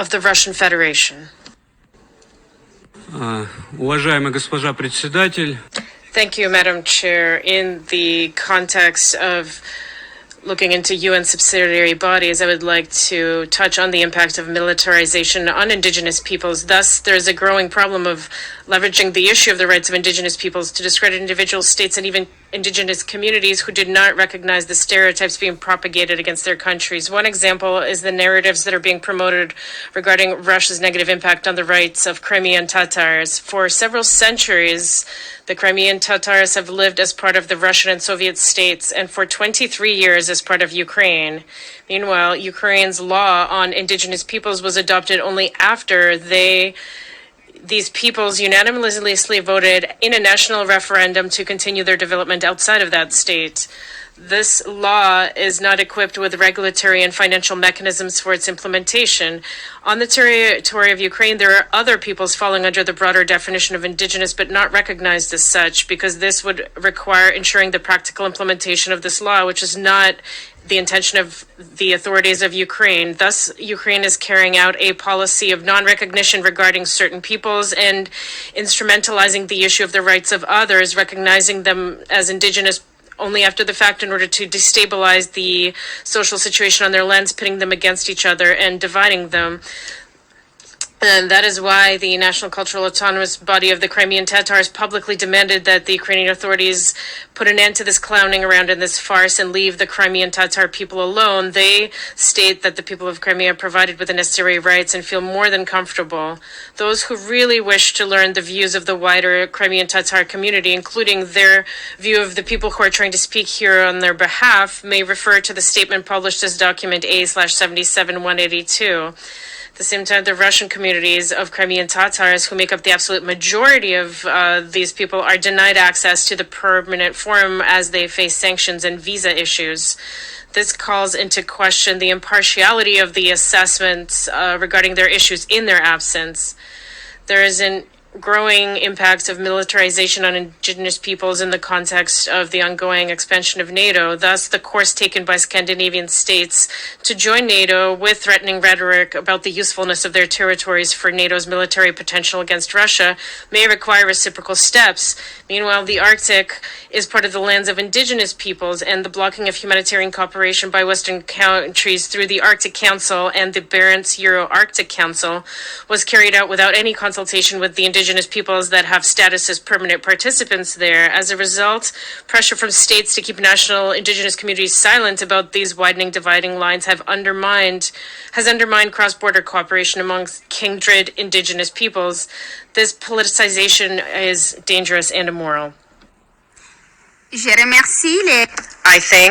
of the Russian Federation. Уважаемая госпожа председатель. Thank you, Madam Chair. In the context of looking into UN subsidiary bodies, I would like to touch on the impact of militarization on Indigenous peoples. Thus, there is a growing problem of leveraging the issue of the rights of Indigenous peoples to discredit individual states and even Indigenous communities who did not recognize the stereotypes being propagated against their countries. One example is the narratives that are being promoted regarding Russia's negative impact on the rights of Crimean Tatars. For several centuries, the Crimean Tatars have lived as part of the Russian and Soviet states, and for 23 years as part of Ukraine. Meanwhile, Ukraine's law on Indigenous peoples was adopted only after these peoples unanimously voted in a national referendum to continue their development outside of that state. This law is not equipped with regulatory and financial mechanisms for its implementation. On the territory of Ukraine, there are other peoples falling under the broader definition of indigenous but not recognized as such, because this would require ensuring the practical implementation of this law, which is not the intention of the authorities of Ukraine. Thus, Ukraine is carrying out a policy of non-recognition regarding certain peoples and instrumentalizing the issue of the rights of others, recognizing them as indigenous only after the fact in order to destabilize the social situation on their lands, pitting them against each other and dividing them. And that is why the National Cultural Autonomous Body of the Crimean Tatars publicly demanded that the Ukrainian authorities put an end to this clowning around and this farce and leave the Crimean Tatar people alone. They state that the people of Crimea are provided with the necessary rights and feel more than comfortable. Those who really wish to learn the views of the wider Crimean Tatar community, including their view of the people who are trying to speak here on their behalf, may refer to the statement published as document A/77-182. At the same time, the Russian communities of Crimean Tatars, who make up the absolute majority of these people, are denied access to the permanent forum as they face sanctions and visa issues. This calls into question the impartiality of the assessments regarding their issues in their absence. There is an growing impacts of militarization on indigenous peoples in the context of the ongoing expansion of NATO. Thus, the course taken by Scandinavian states to join NATO with threatening rhetoric about the usefulness of their territories for NATO's military potential against Russia may require reciprocal steps. Meanwhile, the Arctic is part of the lands of indigenous peoples, and the blocking of humanitarian cooperation by Western countries through the Arctic Council and the Barents Euro-Arctic Council was carried out without any consultation with the indigenous peoples that have status as permanent participants there. As a result, pressure from states to keep national indigenous communities silent about these widening dividing lines has undermined cross-border cooperation amongst kindred indigenous peoples. This politicization is dangerous and immoral. Je remercie les... I thank